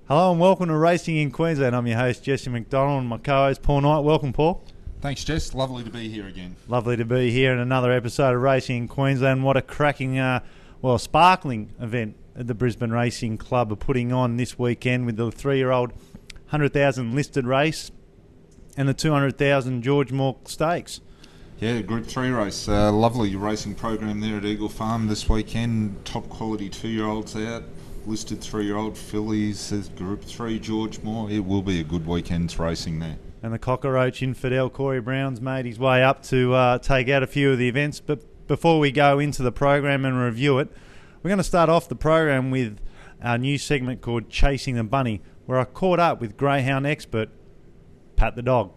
Hello and welcome to Racing in Queensland. I'm your host Jesse McDonald and my co-host Paul Knight. Welcome, Paul. Thanks, Jess. Lovely to be here again. Lovely to be here in another episode of Racing in Queensland. What a cracking, sparkling event at the Brisbane Racing Club are putting on this weekend with the 3-year-old 100,000 listed race and the 200,000 George Mork Stakes. Yeah, Group 3 race. Lovely racing program there at Eagle Farm this weekend. Top quality 2-year-olds out. Listed 3-year-old fillies, Group 3 George Moore. It will be a good weekend's racing there. And the cockroach infidel Corey Brown's made his way up to take out a few of the events. But before we go into the program and review it, we're going to start off the program with our new segment called Chasing the Bunny, where I caught up with greyhound expert Pat the Dog.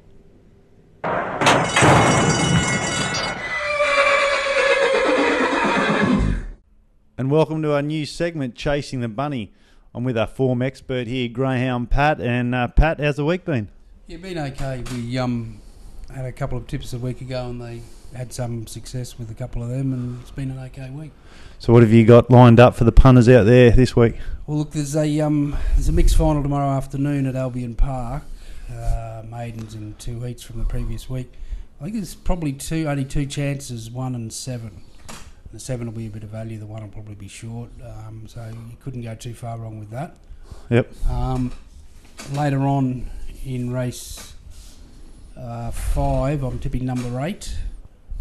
And welcome to our new segment, Chasing the Bunny. I'm with our form expert here, Greyhound Pat. And Pat, how's the week been? Yeah, been okay. We had a couple of tips a week ago and they had some success with a couple of them, and it's been an okay week. So what have you got lined up for the punters out there this week? Well, look, there's a mixed final tomorrow afternoon at Albion Park. Maidens in 2 heats from the previous week. I think there's probably only two chances, 1 and 7. The 7 will be a bit of value, the 1 will probably be short, so you couldn't go too far wrong with that. Yep. Later on in race 5, I'm tipping number 8.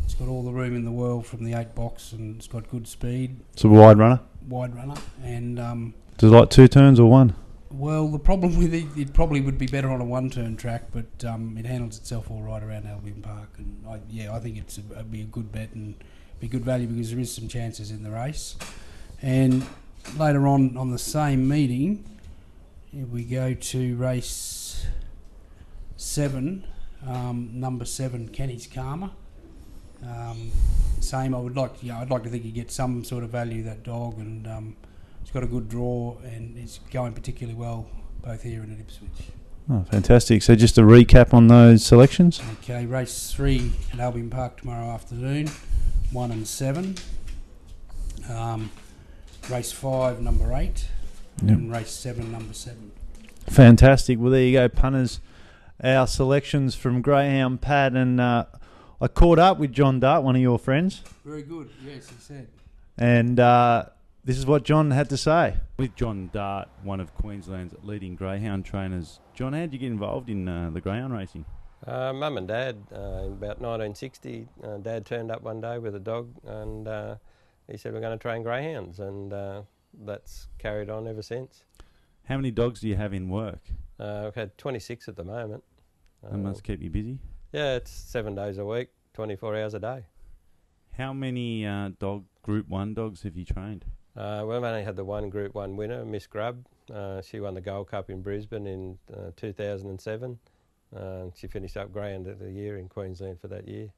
It's got all the room in the world from the 8 box, and it's got good speed. It's a wide runner? Wide runner. And does it like 2 turns or 1? well, the problem with it probably would be better on a 1-turn track, but it handles itself all right around Albion Park. And I think it'd be a good bet and be good value because there is some chances in the race. And later on the same meeting, we go to race 7, number 7, Kenny's Karma. Same. I'd like to think you get some sort of value, that dog, and it's got a good draw and it's going particularly well both here and at Ipswich. Oh, fantastic. So just a recap on those selections. Okay, race 3 at Albion Park tomorrow afternoon, 1 and 7. Race 5, number 8, and race 7, number 7. Fantastic. Well, there you go, punters. Our selections from Greyhound Pat, and I caught up with John Dart, one of your friends. Very good, yes, he said. And this is what John had to say. With John Dart, one of Queensland's leading greyhound trainers. John, how did you get involved in the greyhound racing? Mum and Dad, in about 1960, Dad turned up one day with a dog and he said, we're going to train greyhounds, and that's carried on ever since. How many dogs do you have in work? I've had 26 at the moment. That must keep you busy. Yeah, it's 7 days a week, 24 hours a day. How many Group 1 dogs have you trained? We've only had the one Group 1 winner, Miss Grubb. She won the Gold Cup in Brisbane in 2007. She finished up Greyhound of the Year in Queensland for that year.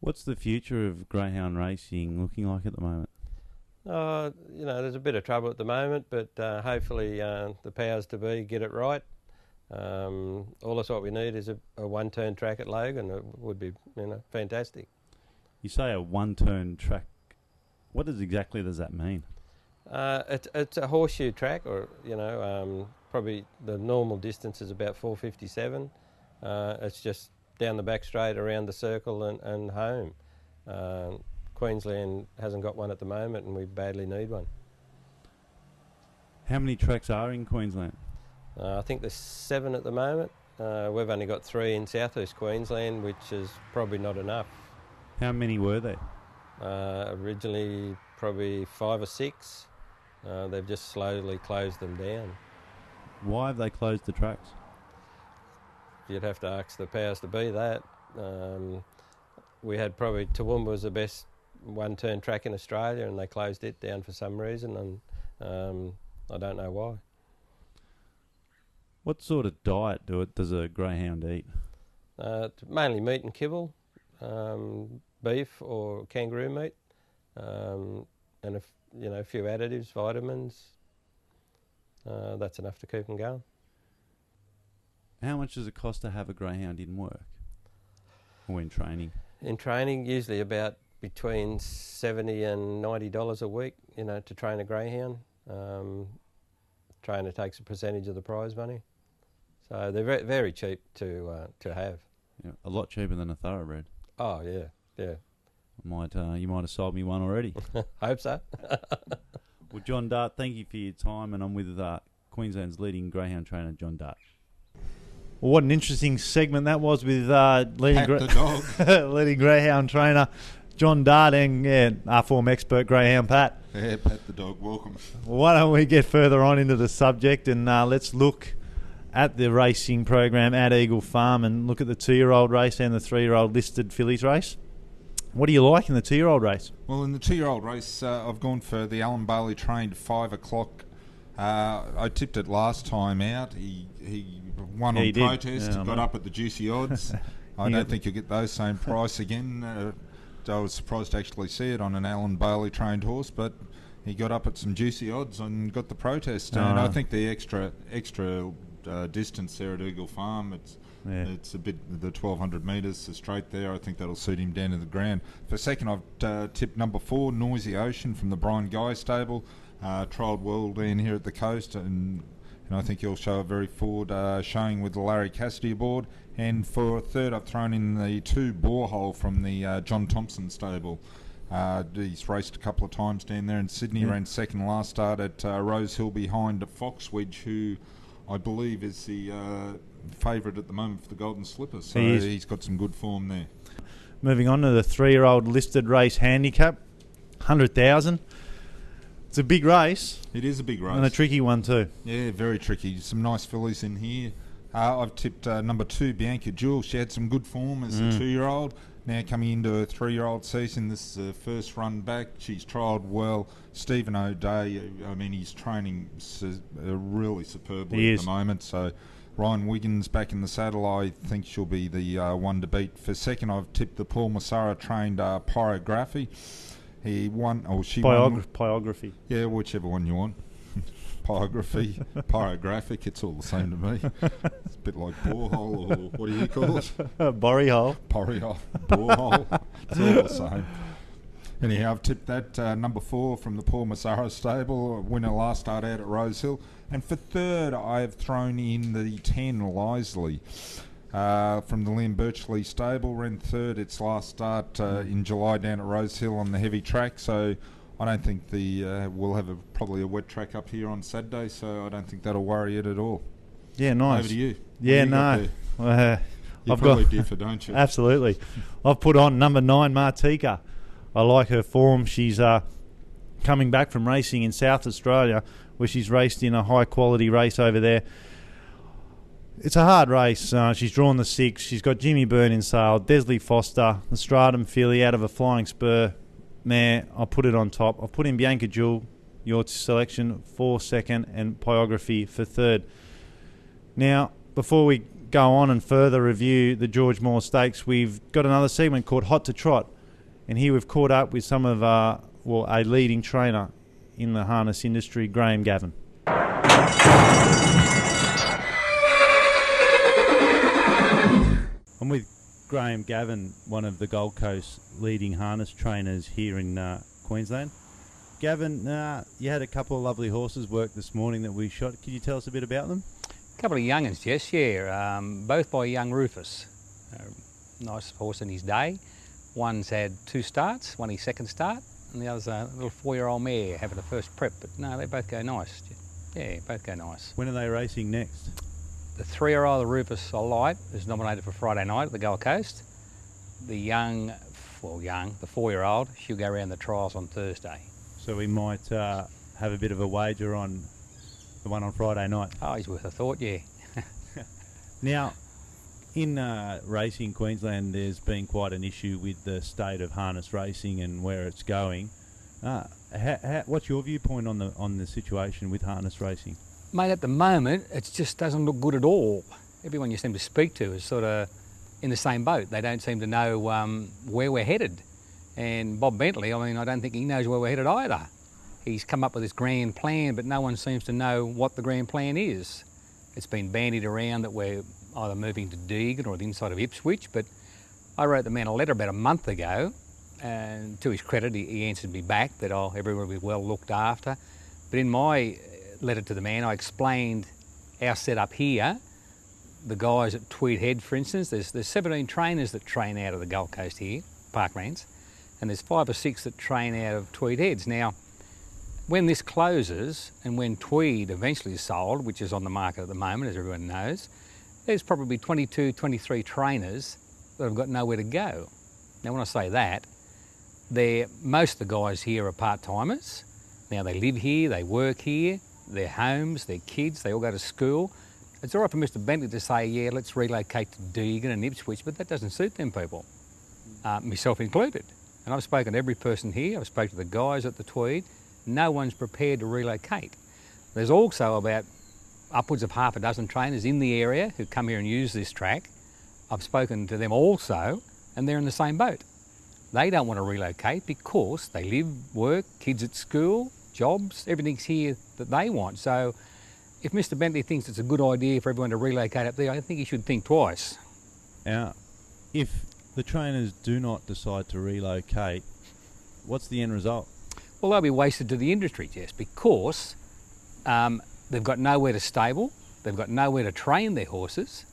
What's the future of greyhound racing looking like at the moment? There's a bit of trouble at the moment, but hopefully the powers to be get it right. All that's what we need is a 1-turn track at Logan. It would be, fantastic. You say a 1-turn track. What exactly does that mean? It's a horseshoe track, or probably the normal distance is about 457. It's just down the back straight, around the circle, and home. Queensland hasn't got one at the moment, and we badly need one. How many tracks are in Queensland? I think there's 7 at the moment. We've only got 3 in southeast Queensland, which is probably not enough. How many were there? Originally probably 5 or 6. They've just slowly closed them down. Why have they closed the tracks? You'd have to ask the powers to be that. We had probably Toowoomba was the best 1-turn track in Australia, and they closed it down for some reason, and I don't know why. What sort of diet does a greyhound eat? Mainly meat and kibble, beef or kangaroo meat, and a few additives, vitamins. That's enough to keep them going. How much does it cost to have a greyhound in work or in training? In training, usually about between $70 and $90 a week, to train a greyhound. trainer takes a percentage of the prize money. So they're very, very cheap to have. Yeah, a lot cheaper than a thoroughbred. Oh yeah, yeah. You might have sold me one already. Hope so. Well, John Dart, thank you for your time, and I'm with Queensland's leading greyhound trainer, John Dart. Well, what an interesting segment that was with leading, Pat the dog. leading greyhound trainer John Dart and our former expert greyhound Pat. Yeah, Pat the dog, welcome. Well, why don't we get further on into the subject and let's look at the racing program at Eagle Farm and look at the 2-year-old race and the 3-year-old listed fillies race. What do you like in the 2-year-old race? Well, in the 2-year-old race, I've gone for the Alan Bailey trained 5 o'clock. I tipped it last time out. He won on protest, got up at the juicy odds. I don't think you'll get those same price again. I was surprised to actually see it on an Alan Bailey trained horse, but he got up at some juicy odds and got the protest. And I think the extra distance there at Eagle Farm, it's a bit, the 1,200 metres, the straight there, I think that'll suit him down to the ground. For second, I've tipped number 4, Noisy Ocean from the Brian Guy stable. Trialled well down here at the coast, and I think he'll show a very forward showing with the Larry Cassidy aboard. And for third, I've thrown in the 2 Borehole from the John Thompson stable. He's raced a couple of times down there in Sydney, ran second last start at Rose Hill behind Foxwedge, who I believe is the favourite at the moment for the Golden Slipper. So he's got some good form there. Moving on to the 3-year-old listed race handicap, 100,000. It's a big race. It is a big race. And a tricky one too. Yeah, very tricky. Some nice fillies in here. I've tipped number 2, Bianca Jewel. She had some good form as a 2-year-old. Now coming into her 3-year-old season, this is her first run back. She's trialled well. Stephen O'Day, I mean, he's training really superbly at the moment. So Ryan Wiggins back in the saddle. I think she'll be the one to beat. For second, I've tipped the Paul Massara trained Pyrography. He won, or she won. Pyrography. Yeah, whichever one you want. Pyrography, pyrographic, it's all the same to me. It's a bit like borehole, or what do you call it? Borry hole. Borehole, borehole, it's all the same. Anyhow, I've tipped that number 4 from the Paul Massara stable, winner last start out at Rose Hill. And for third, I have thrown in the 10 Lisley. From the Liam Birchley stable, ran third its last start in July down at Rose Hill on the heavy track, so I don't think we'll have probably a wet track up here on Saturday, so I don't think that'll worry it at all. Yeah, nice. Over to you. Yeah, no. You probably differ, don't you? Absolutely. I've put on number 9, Martika. I like her form. She's coming back from racing in South Australia, where she's raced in a high-quality race over there. It's a hard race. She's drawn the 6. She's got Jimmy Byrne in sail, Desley Foster, the Stratum filly out of a Flying Spur mare. I'll put it on top. I've put in Bianca Jewel, your selection, for second, and Pyrography for third. Now, before we go on and further review the George Moore Stakes, we've got another segment called Hot to Trot. And here we've caught up with some of a leading trainer in the harness industry, Graham Gavin. I'm with Graham Gavin, one of the Gold Coast leading harness trainers here in Queensland. Gavin, you had a couple of lovely horses work this morning that we shot. Can you tell us a bit about them? A couple of young uns, Jess, yeah. Both by young Rufus. Nice horse in his day. One's had 2 starts, one his second start, and the other's a little 4-year-old mare having a first prep. But no, they both go nice. Yeah, both go nice. When are they racing next? The 3-year-old, the Rufus Light, is nominated for Friday night at the Gold Coast. The the 4-year-old, she'll go around the trials on Thursday. So we might have a bit of a wager on the one on Friday night. Oh, he's worth a thought, yeah. Now, in racing in Queensland, there's been quite an issue with the state of harness racing and where it's going. What's your viewpoint on the situation with harness racing? Mate, at the moment, it just doesn't look good at all. Everyone you seem to speak to is sort of in the same boat. They don't seem to know where we're headed. And Bob Bentley, I mean, I don't think he knows where we're headed either. He's come up with this grand plan, but no one seems to know what the grand plan is. It's been bandied around that we're either moving to Deagon or the inside of Ipswich, but I wrote the man a letter about a month ago, and to his credit, he answered me back that everyone will be well looked after. But in my letter to the man, I explained our setup here. The guys at Tweed Head, for instance, there's 17 trainers that train out of the Gold Coast here, Parklands, and there's 5 or 6 that train out of Tweed Heads. Now, when this closes and when Tweed eventually is sold, which is on the market at the moment, as everyone knows, there's probably 22, 23 trainers that have got nowhere to go. Now, when I say that, most of the guys here are part-timers. Now, they live here, they work here, their homes, their kids, they all go to school. It's all right for Mr. Bentley to say, yeah, let's relocate to Deagon and Ipswich, but that doesn't suit them people, myself included. And I've spoken to every person here, I've spoken to the guys at the Tweed. No one's prepared to relocate. There's also about upwards of half a dozen trainers in the area who come here and use this track. I've spoken to them also, and they're in the same boat. They don't want to relocate because they live, work, kids at school, jobs, everything's here that they want. So if Mr. Bentley thinks it's a good idea for everyone to relocate up there, I think he should think twice. Now, if the trainers do not decide to relocate, what's the end result? Well, they'll be wasted to the industry, Jess, because they've got nowhere to stable, they've got nowhere to train their horses.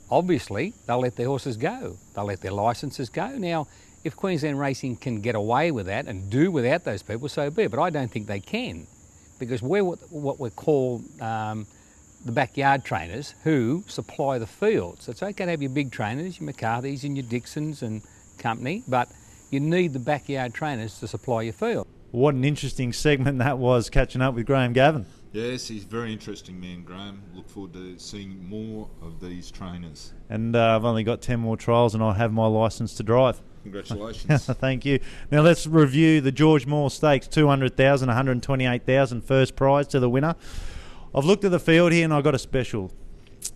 Obviously, they'll let their horses go. They'll let their licences go. Now, if Queensland Racing can get away with that and do without those people, so be it. But I don't think they can, because we're what we call the backyard trainers who supply the fields. It's okay to have your big trainers, your McCarthy's and your Dixons and company, but you need the backyard trainers to supply your field. What an interesting segment that was, catching up with Graham Gavin. Yes, he's a very interesting man, Graham. Look forward to seeing more of these trainers. And I've only got 10 more trials and I have my licence to drive. Congratulations. Thank you. Now let's review the George Moore Stakes, 200,000, 128,000 first prize to the winner. I've looked at the field here and I got a special.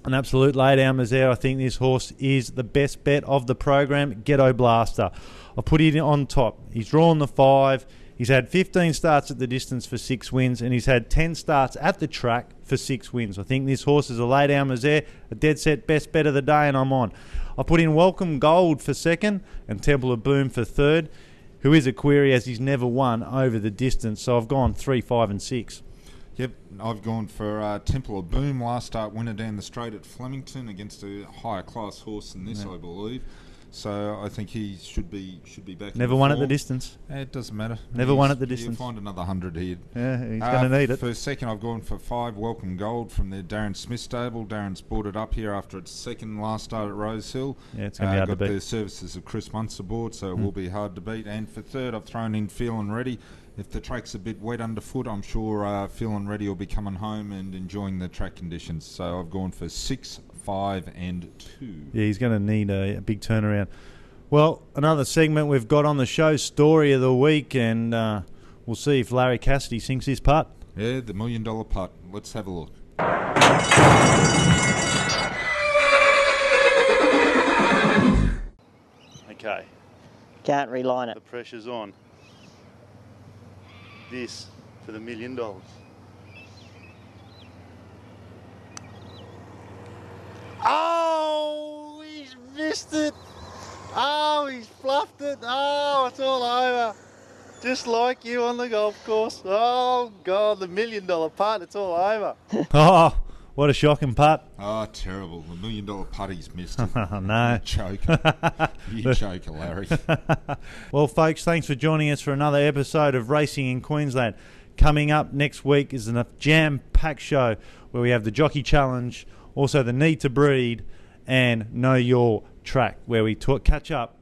An absolute laydown Mazare. I think this horse is the best bet of the program, Ghetto Blaster. I put it on top. He's drawn the 5. He's had 15 starts at the distance for 6 wins, and he's had 10 starts at the track for 6 wins. I think this horse is a laydown Mazare, a dead set best bet of the day, and I'm on. I put in Welcome Gold for second and Temple of Boom for third, who is a query as he's never won over the distance. So I've gone 3, 5 and 6. Yep, I've gone for Temple of Boom, last start winner down the straight at Flemington against a higher class horse than this, I believe. So I think he should be back. Never won at the distance. It doesn't matter. Never won at the distance. You'll find another 100 here. Yeah, he's going to need it. For second, I've gone for 5, Welcome Gold from the Darren Smith stable. Darren's brought it up here after its second last start at Rosehill. Yeah, it's going to be hard to beat. Got the services of Chris Muntz aboard, so it will be hard to beat. And for third, I've thrown in Feelin' Ready. If the track's a bit wet underfoot, I'm sure Feelin' Ready will be coming home and enjoying the track conditions. So I've gone for 6, 5 and 2. Yeah, he's going to need a big turnaround. Well, another segment we've got on the show, Story of the Week, and we'll see if Larry Cassidy sings his part. Yeah, the $1 million putt. Let's have a look. Okay, Can't reline it. the pressure's on. This for the $1 million. Oh, he's missed it. Oh, he's fluffed it. Oh, it's all over. Just like you on the golf course. Oh, God, the $1 million putt, it's all over. Oh, what a shocking putt. Oh, terrible. The $1 million putt, he's missed it. No. You joker. You joker, Larry. Well, folks, thanks for joining us for another episode of Racing in Queensland. Coming up next week is a jam-packed show where we have the Jockey Challenge, also the Need to Breed, and Know Your Track, where we catch up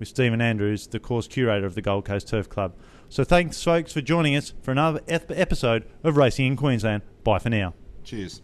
with Stephen Andrews, the course curator of the Gold Coast Turf Club. So thanks, folks, for joining us for another episode of Racing in Queensland. Bye for now. Cheers.